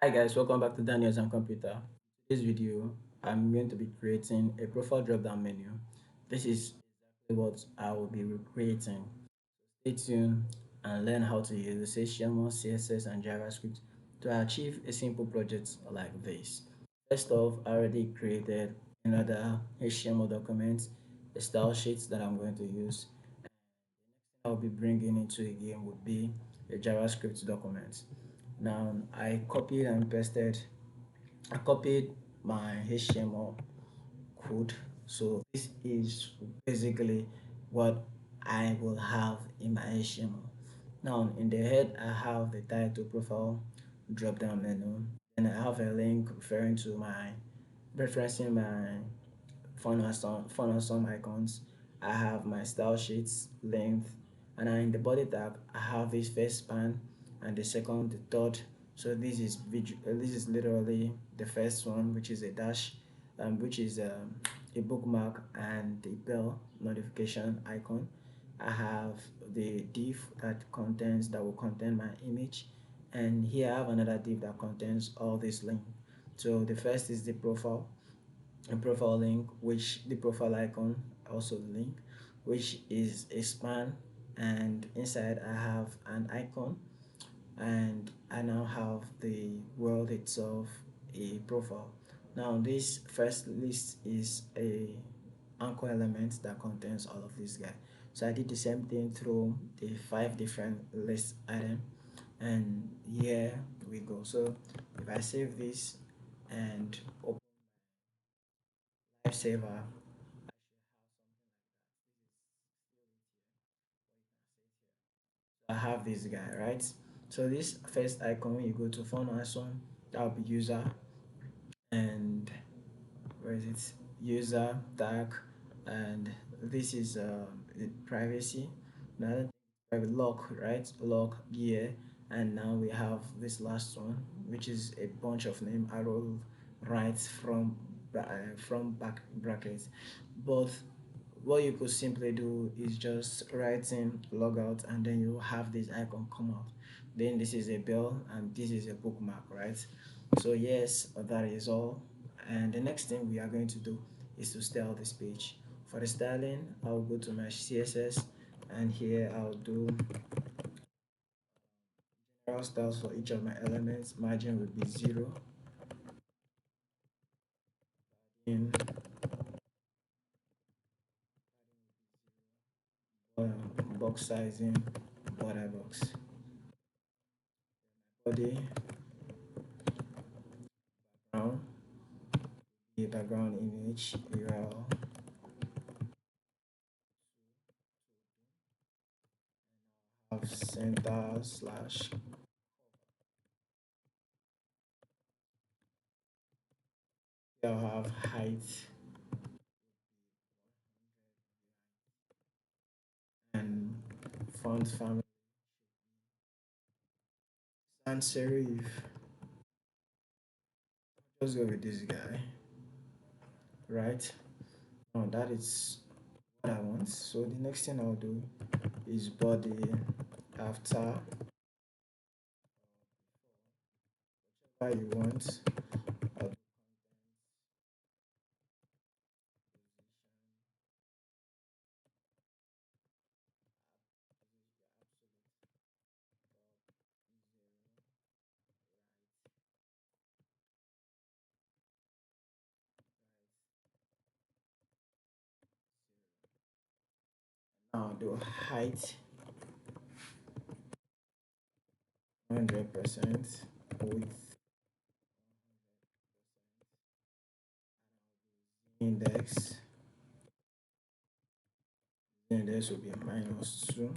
Hi guys, welcome back to DanielsAndComputer. This video, I'm going to be creating a profile drop-down menu. This is exactly what I will be creating. Stay tuned and learn how to use HTML, CSS, and JavaScript to achieve a simple project like this. First off, I already created another HTML document, a style sheet that I'm going to use. I'll be bringing into a game would be a JavaScript document. Now I copied my HTML code. So this is basically what I will have in my HTML. Now in the head, I have the title profile drop down menu. And I have a link referencing my fun and some icons. I have my style sheets, length, and in the body tag, I have this first span and the second, the third. So this is literally the first one, which is a dash, which is a bookmark and the bell notification icon. I have the div that will contain my image, and here I have another div that contains all this link. So the first is the profile, a profile link, which the profile icon, also the link, which is a span, and inside I have an icon, and I now have the world itself, a profile. Now this first list is a anchor element that contains all of this guy. So I did the same thing through the 5 different list item, and here we go. So if I save this and open live saver, I have this guy, right? So this first icon, when you go to phone icon, that will be user, and where is it? User tag, and this is the privacy. Another private lock, right? Lock gear, and now we have this last one, which is a bunch of name arrow right from back brackets. But what you could simply do is just write in logout, and then you have this icon come out. Then this is a bell and this is a bookmark, right? So yes, that is all. And the next thing we are going to do is to style this page. For the styling, I'll go to my CSS, and here I'll do general styles for each of my elements. Margin will be 0, in box sizing, border box, body, background, the background image, URL, have center slash, I'll have height and font family, sans serif. Just go with this guy, right? Now that is what I want. So the next thing I'll do is body after whatever you want. I'll now do height 100%, width index. Index will be -2.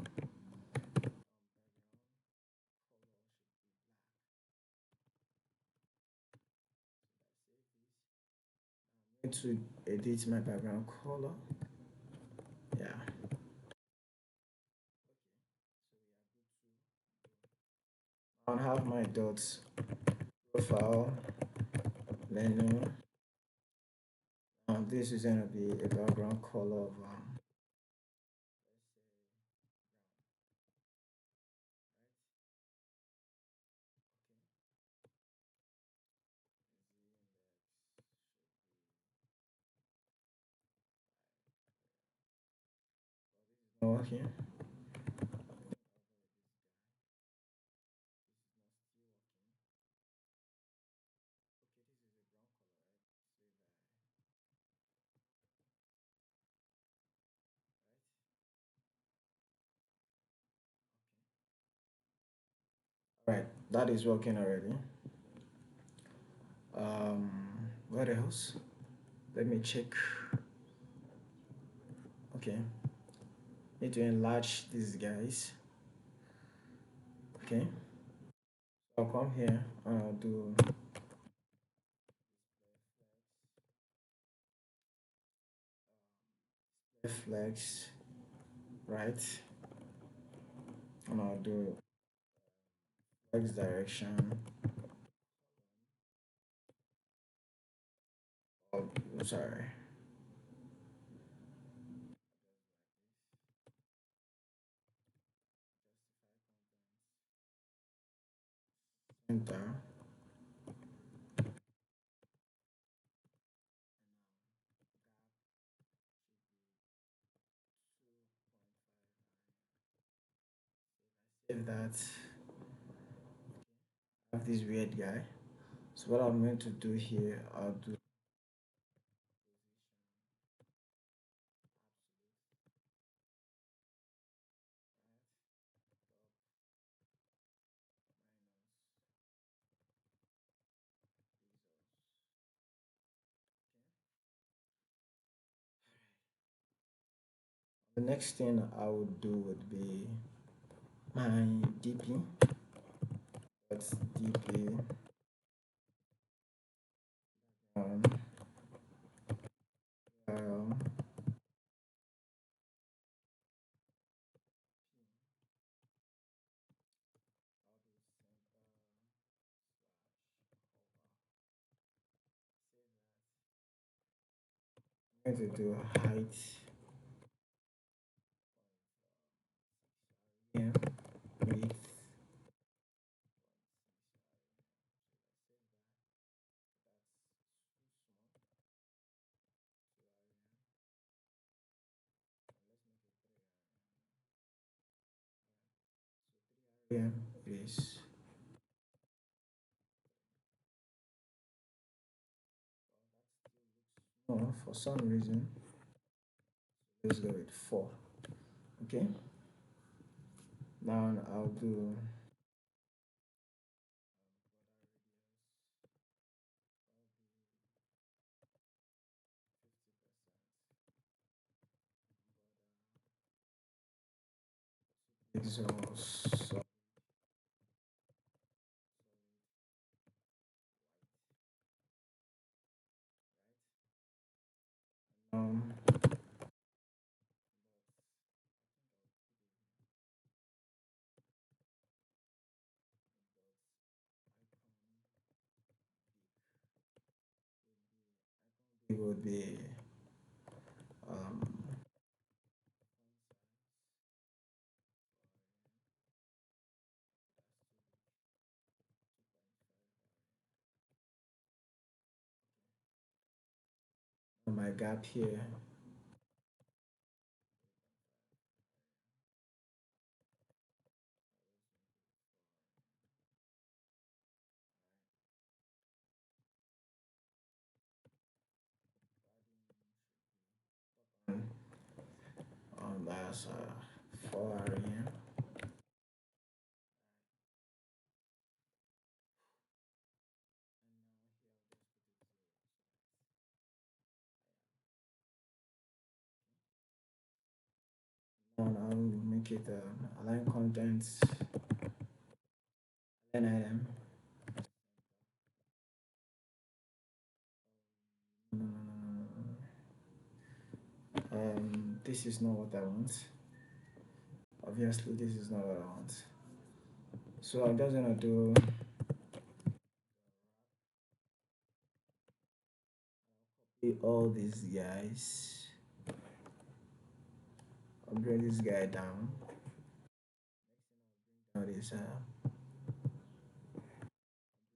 I'm going to edit my background color. Yeah. I'll have my dots profile menu. This is going to be a background color of Okay. Right, that is working already. Um, what else? Let me check. Okay, need to enlarge these guys. Okay, I'll come here and I'll do flex, right? And I'll do flex direction. Oh, sorry, center. Save that. I have this weird guy. So what I'm going to do here, I'll do the next thing I would do would be my DP. That's DP. Um, um, I'm going to do height. Yeah, width. Yeah, it is. Oh, for some reason, let's go with 4. Okay, now I'll do 50%. So um, it would be um, my gap here. That's 4 here. And I'll make it align contents, align item. No, no, no, no, no, no. This is not what I want. Obviously, this is not what I want. So I'm just gonna do all these guys. I'll bring this guy down. Now this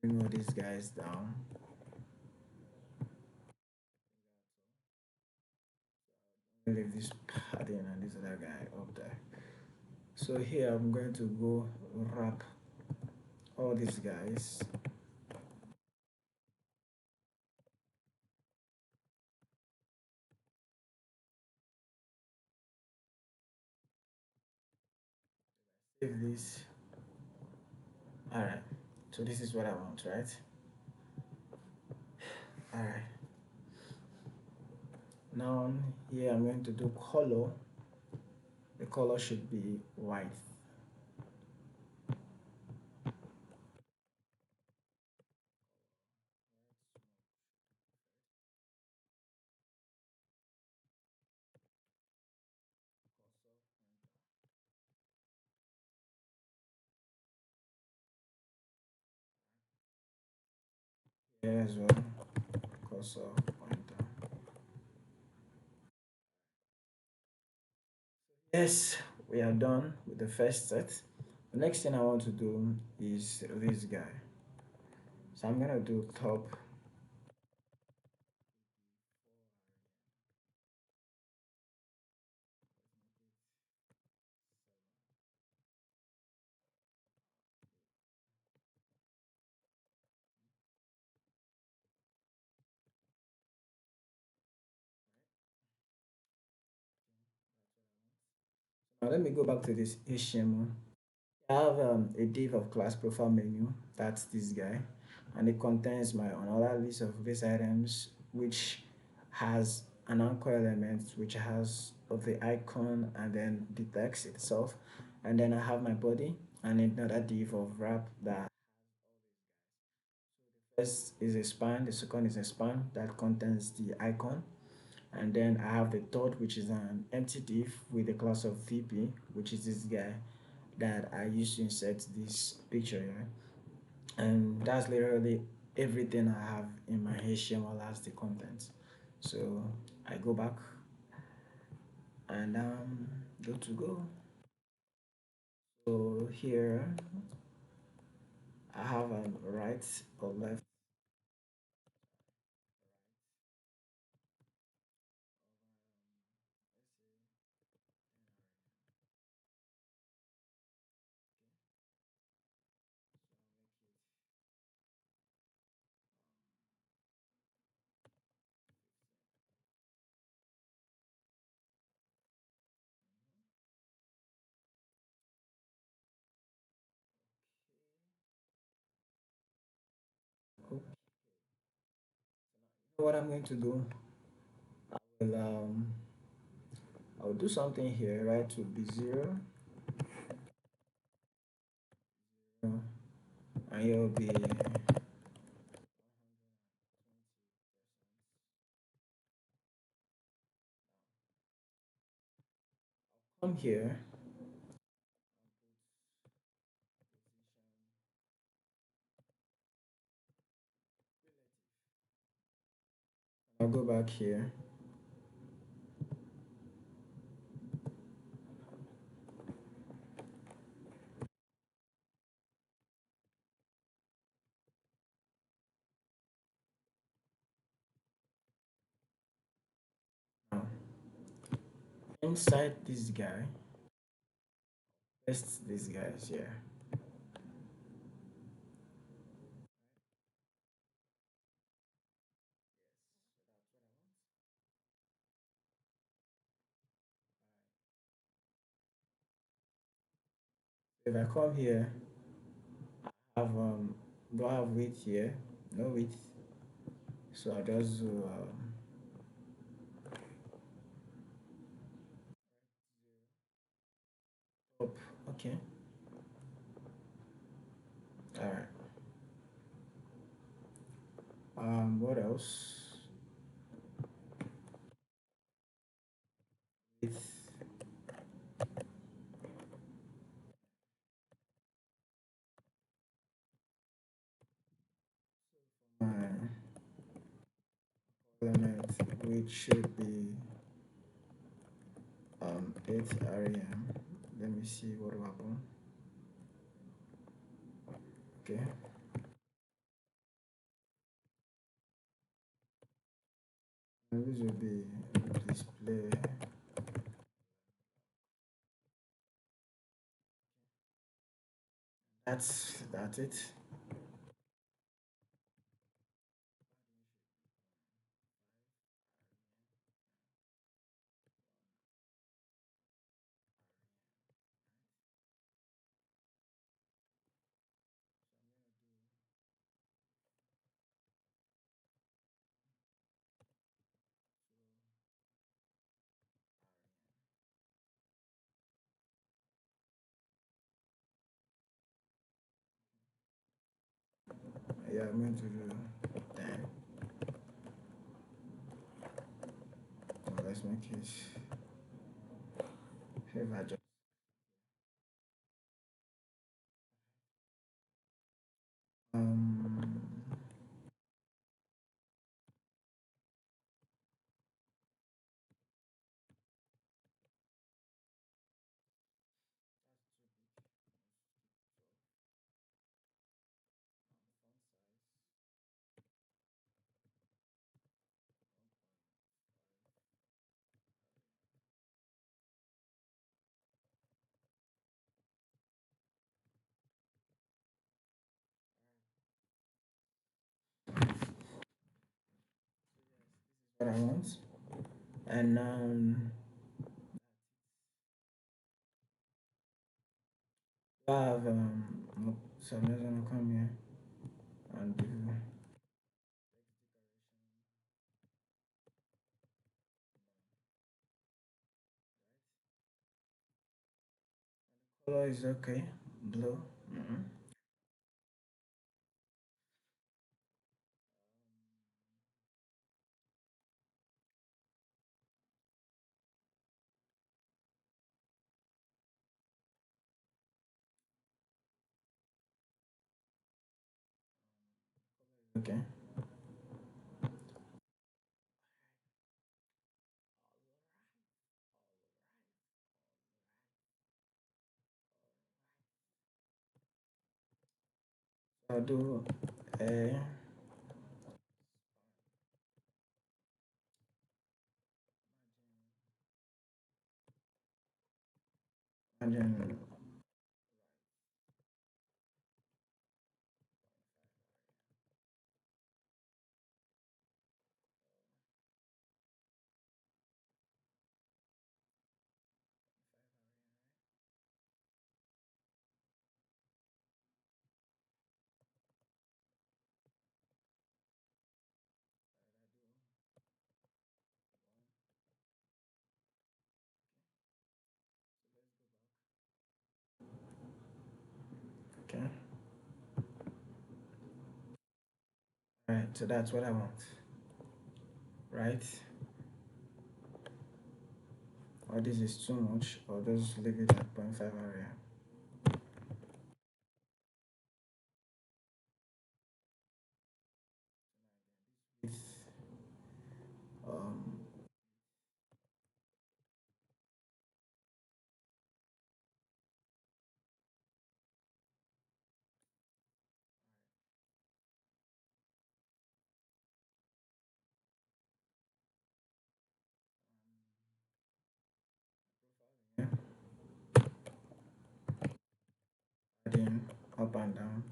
bring all these guys down. leave this padding and this other guy up there. So here I'm going to go wrap all these guys. Save this. Alright, so this is what I want, right? Alright, now here I'm going to do color. The color should be white. Here as well, cursor pointer. Yes, we are done with the first set. The next thing I want to do is this guy. So I'm gonna do top. Now let me go back to this HTML. I have a div of class profile menu. That's this guy, and it contains my another list of base items, which has an anchor element, which has of the icon and then the text itself, and then I have my body and another div of wrap that first is a span, the second is a span that contains the icon, and then I have the third, which is an empty div with the class of VP, which is this guy that I used to insert this picture here. And that's literally everything I have in my HTML as the content. So I go back and go to go. So here I have a right or left. Okay. What I'm going to do, well, I'll do something here, right? To be 0, and you'll be come here. I'll go back here. Now, inside this guy, paste these guys here. If I come here, I have do I have width here? No width. So I just do up. Okay. All right. What else? Width. My element, which should be 8 rem. Let me see what will happen. Okay. And this will be display That's it. Yeah, I'm going to do. Damn. Let's make it. If I just um that's too big. Let's keep 12. Font size 1.5. What I want. And I have no, so I'm just gonna come here and do text decoration. Color is okay. Blue. Mm-hmm. Okay. I'll do a margin. Okay. Right. So that's what I want. Right. Or this is too much. Or just leave it at 0.5 area. With um yeah, adding up and down.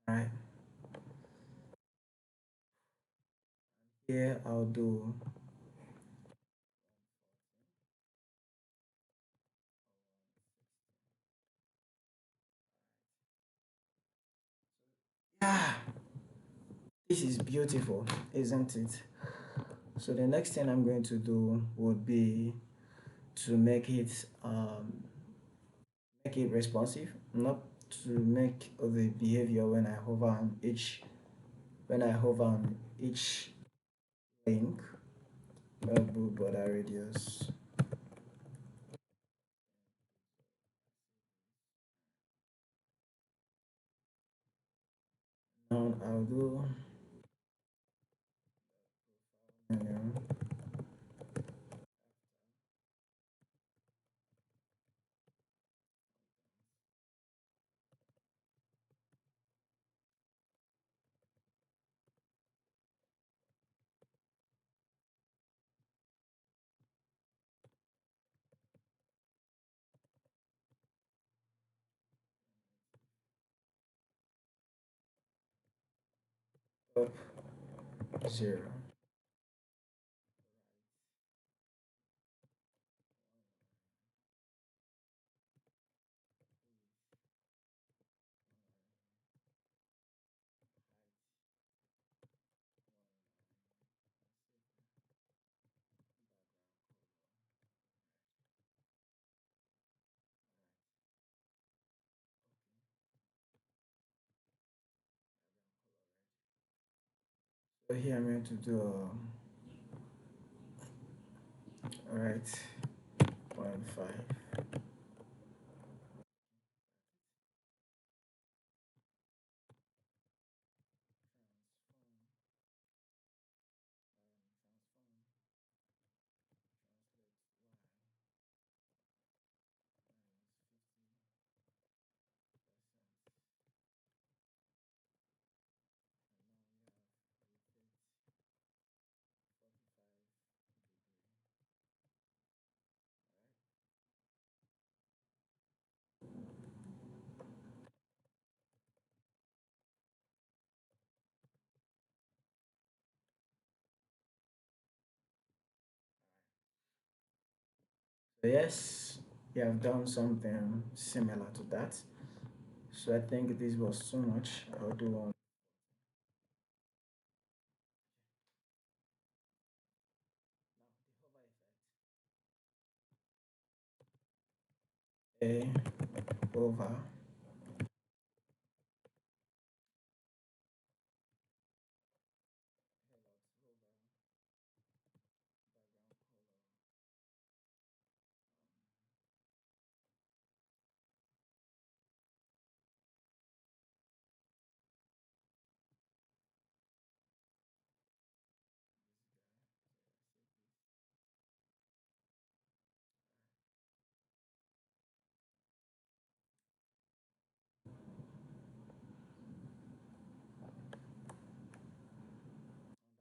Right. Here I'll do yeah. This is beautiful, isn't it? So the next thing I'm going to do would be to make it responsive, not to make the behavior when I hover on each link, border radius. Now I'll do menu. Top 0. So here I'm going to do alright 0.5 So yes, you have done something similar to that. So I think this was too much. I'll do one. Now the hover effect. A over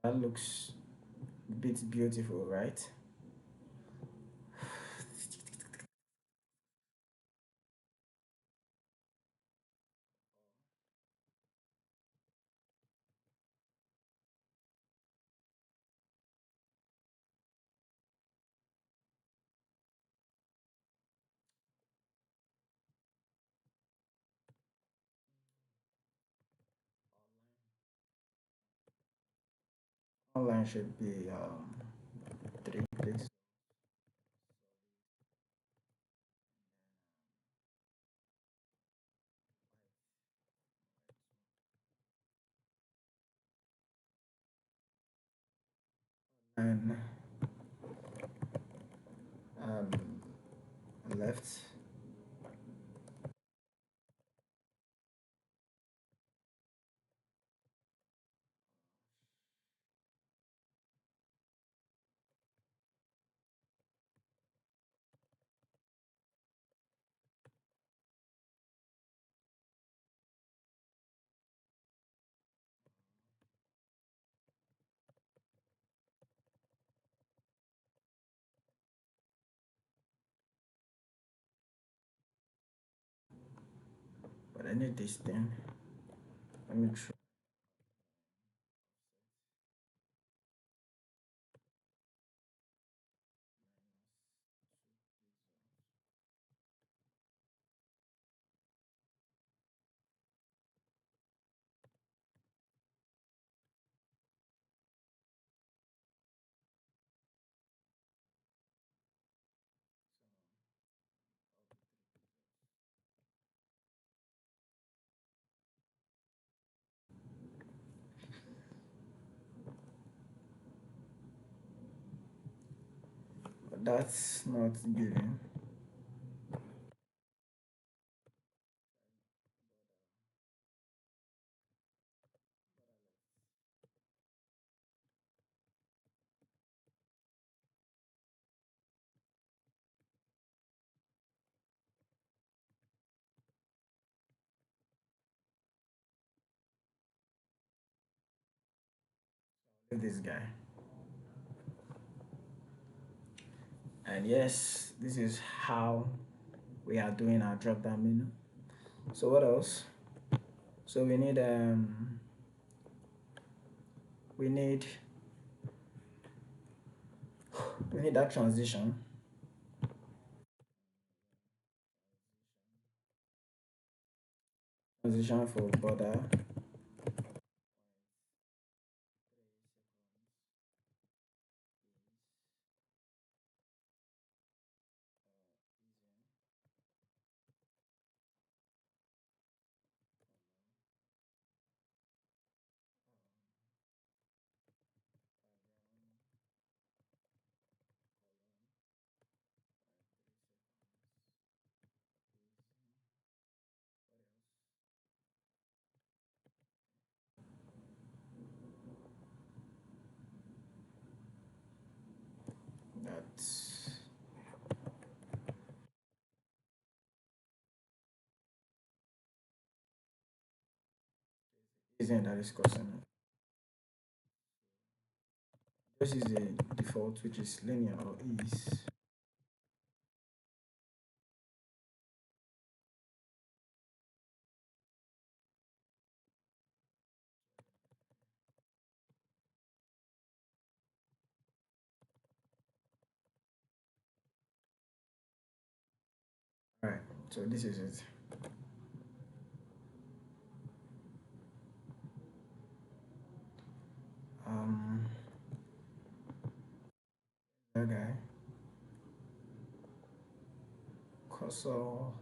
that looks a bit beautiful, right? Online should be 3 clicks. And um, left. But I need this thing. Let me try. But that's not giving. this guy. And yes, this is how we are doing our drop down menu. So what else? So we need we need that transition for border. That's isn't that is causing it. This is the default, which is linear or is. All right. So this is it. Um. Okay. Cursor.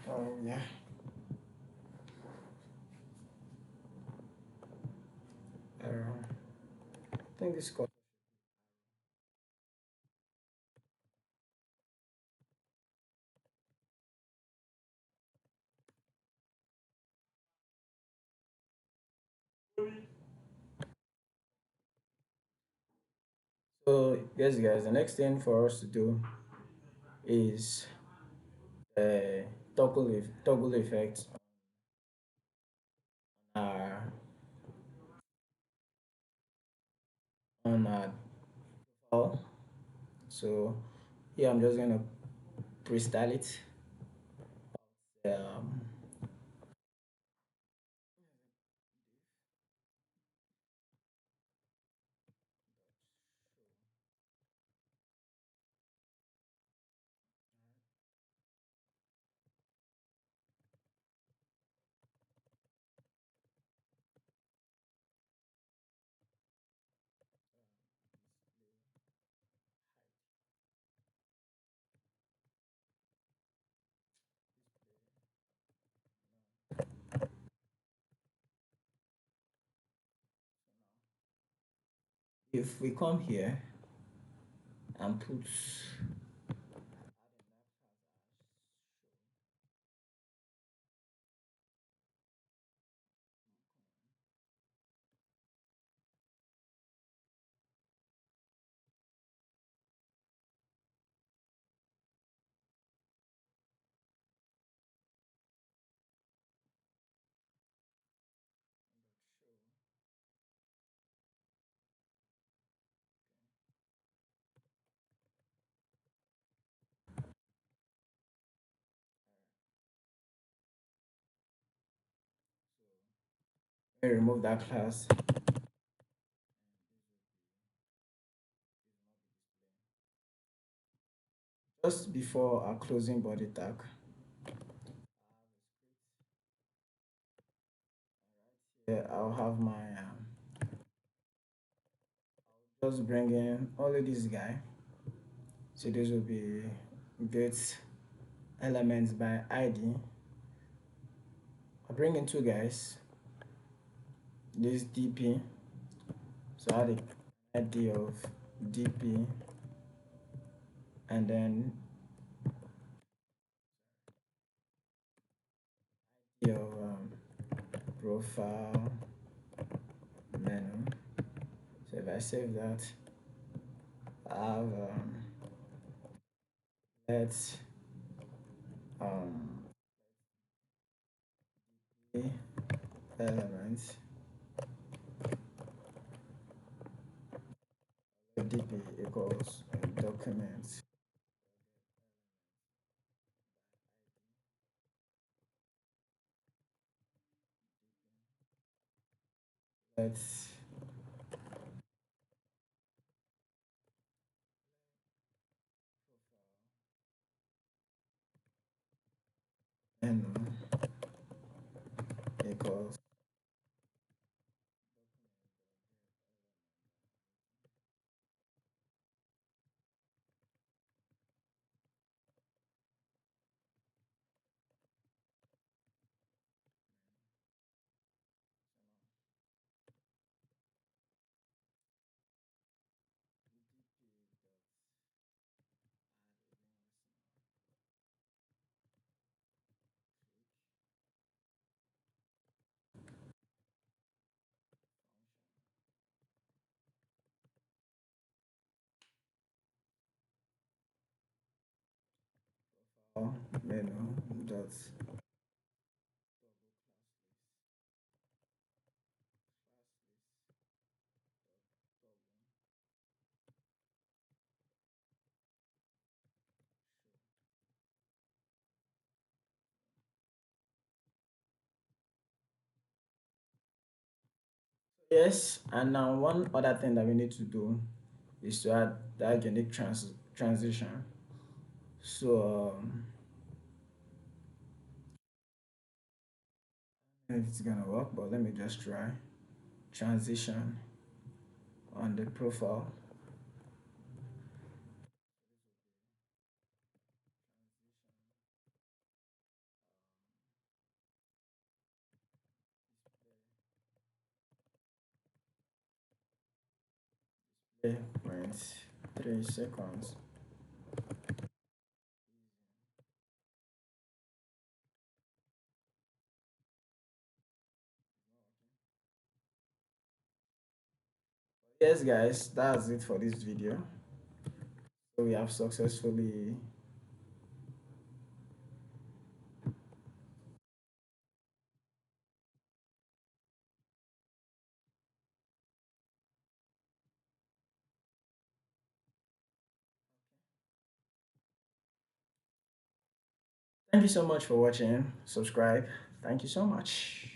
Oh yeah. I think this code. So yes, guys. The next thing for us to do is toggle effect on our file. So yeah, I'm just gonna pre-style it. Um, if we come here and put remove that class just before our closing body tag. Here I'll have my just bring in only this guy. So this will be, get elements by ID. bring in two guys, this DP. So I had an idea of DP, and then your profile menu. So if I save that, I have let's um elements dp equals documents. Let's menu equals menu dot yes. And now one other thing that we need to do is to add that unique transition. So if it's gonna work, but let me just try transition on the profile. Display 0.3 seconds. Yes, guys, that's it for this video. So we have successfully. Thank you so much for watching. Subscribe. Thank you so much.